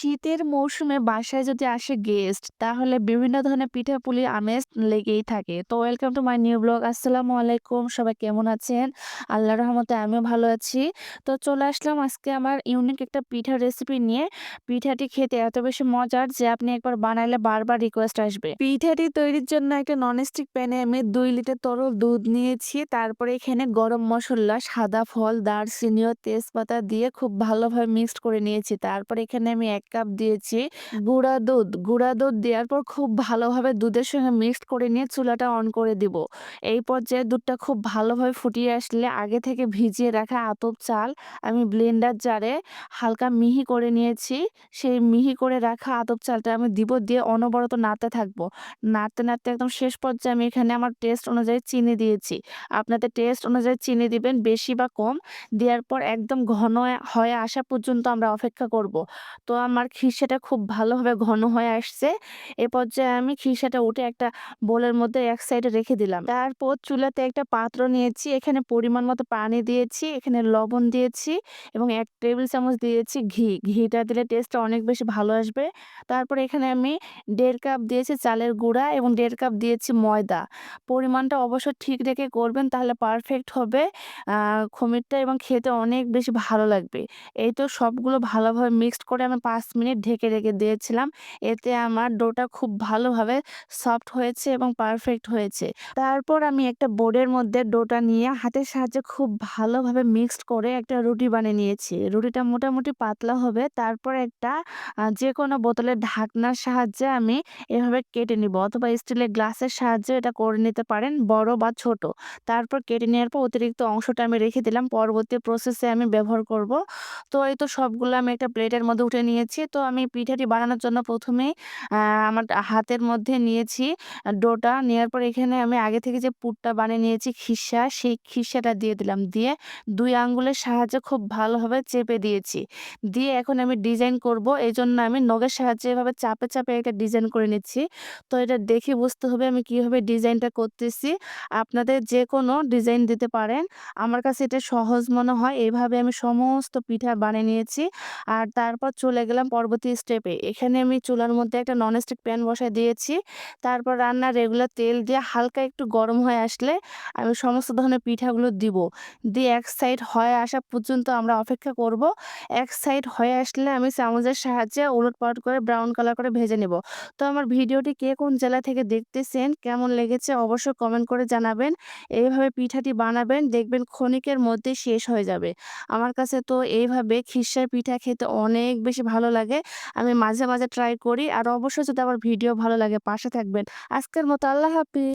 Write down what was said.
শীতের মৌসুমে বাসায় যদি আসে গেস্ট তাহলে বিভিন্ন ধরনের পিঠাপুলির আমেজ লেগেই থাকে। তো welcome to my new blog. আসসালামু আলাইকুম। সবাই কেমন আছেন? আল্লাহর রহমতে আমিও ভালো আছি। তো চলে আসলাম আজকে আমার ইউনিক একটা পিঠার রেসিপি নিয়ে। পিঠাটি খেতে এত বেশি মজার যে আপনি একবার বানাইলে বারবার রিকোয়েস্ট আসবে। পিঠাটি তৈরির জন্য একটা ননস্টিক প্যানে আমি ২ লিটার তরল দুধ নিয়েছি। তারপরে এখানে গরম মসল্লা, সাদা ফল, দারচিনি ও তেজপাতা দিয়ে খুব ভালোভাবে মিক্সড করে নিয়েছি। তারপর এখানে আমি ১ কাপ দিয়েছি গুঁড়া দুধ। গুঁড়া দুধ দেওয়ার পর খুব ভালোভাবে দুধের সঙ্গে মিক্সড করে নিয়ে চুলাটা অন করে দিব। এই পর্যায়ে দুধটা খুব ভালোভাবে ফুটিয়ে আসলে আগে থেকে ভিজিয়ে রাখা আতপ চাল আমি ব্লেন্ডার জারে হালকা মিহি করে নিয়েছি। সেই মিহি করে রাখা আতপ চালটা আমি দিব, দিয়ে অনবরত নাড়তে থাকবো। নাড়তে, নাড়তে একদম শেষ পর্যায়ে আমি এখানে আমার টেস্ট অনুযায়ী চিনি দিয়েছি। আপনাদের টেস্ট অনুযায়ী চিনি দিবেন বেশি বা কম। দেওয়ার পর একদম ঘন হয়ে আসা পর্যন্ত আমরা অপেক্ষা করব। তো আমার খিরসাটা খুব ভালোভাবে ঘন হয়ে আসছে। এ পর্যায়ে আমি খিরসাটা উঠে একটা বোলের মধ্যে এক সাইডে রেখে দিলাম। তারপর চুলাতে একটা পাত্র নিয়েছি। এখানে পরিমাণ মতো পানি দিয়েছি, এখানে লবণ দিয়েছি এবং ১ টেবিল চামচ দিয়েছি ঘি। ঘিটা দিলে টেস্টটা অনেক বেশি ভালো আসবে। তারপরে এখানে আমি ১.৫ কাপ দিয়েছি চালের গুঁড়া এবং ১.৫ কাপ দিয়েছি ময়দা। পরিমাণটা অবশ্যই ঠিক রেখে করবেন, তাহলে পারফেক্ট হবে আ খমিরটা এবং খেতে অনেক বেশি ভালো লাগবে। এই তো সবগুলো ভালোভাবে মিক্সড করে আমি ৫ মিনিট ঢেকে রেখে দিয়েছিলাম। এতে আমার ডোটা খুব ভালোভাবে সফট হয়েছে এবং পারফেক্ট হয়েছে। তারপর আমি একটা বোর্ডের মধ্যে ডোটা নিয়ে হাতের সাহায্যে খুব ভালোভাবে মিক্সড করে একটা রুটি বানিয়ে নিয়েছি। রুটিটা মোটামুটি পাতলা হবে। তারপর একটা যেকোনো বোতলের ঢাকনার সাহায্যে আমি এভাবে কেটে নিব, অথবা স্টিলের গ্লাসের সাহায্যে এটা করে নিতে পারেন, বড় বা ছোট। তারপর কেটে নেওয়ার পর অতিরিক্ত অংশটা আমি রেখে দিলাম, পরবর্তী প্রসেসে আমি ব্যবহার করব। তো এই তো সবগুলো আমি একটা প্লেটের মধ্যে উঠে নিয়েছি। তো আমি পিঠাটি বানানোর জন্য ১ম এই আমার হাতের মধ্যে নিয়েছি ডোটা। নেওয়ার পর এখানে আমি আগে থেকে যে পুরটা বানিয়ে নিয়েছি খিরসা, সেই খিরসাটা দিয়ে দিলাম। দিয়ে ২ আঙ্গুলের সাহায্যে খুব ভালোভাবে চেপে দিয়েছি। দিয়ে এখন আমি ডিজাইন করব। এজন্য আমি নখের সাহায্যে এভাবে চাপে, চাপে একটা ডিজাইন করে নিচ্ছি। তো এটা দেখে বুঝতে হবে আমি কিভাবে ডিজাইনটা করতেছি। আপনাদের যেকোনো ডিজাইন দিতে পারেন। আমার কাছে এটা সহজ মনে হয়। এভাবে আমি সমস্ত পিঠা বানিয়ে নিয়েছি। আর তারপর চলে গেলাম পরবর্তী স্টেপে। এখানে আমি চুলার মধ্যে একটা ননস্টিক প্যান বসায় দিয়েছি। তারপর রান্নার রেগুলার তেল দিয়ে হালকা একটু গরম হয়ে আসলে আমি সমস্ত ধরনের পিঠাগুলো দিব। দিয়ে এক সাইড হয়ে আসা পর্যন্ত আমরা অপেক্ষা করব। এক সাইড হয়ে আসলে আমি চামচের সাহায্যে ওলটপালট করে ব্রাউন কালার করে ভেজে নেব। তো আমার ভিডিওটি কে কোন জেলা থেকে দেখতেছেন, কেমন লেগেছে অবশ্যই কমেন্ট করে জানাবেন। এইভাবে পিঠাটি বানাবেন, দেখবেন ক্ষণিকের মধ্যেই শেষ হয়ে যাবে। আমার কাছে তো এইভাবে খিরসার পিঠা খেতে অনেক বেশি ভালো লাগে। আমি মাঝে, মাঝে ট্রাই করি। আর অবশ্যই যদি আমার ভিডিও ভালো লাগে পাশে থাকবেন। আজকের মতো আল্লাহ হাফেজ।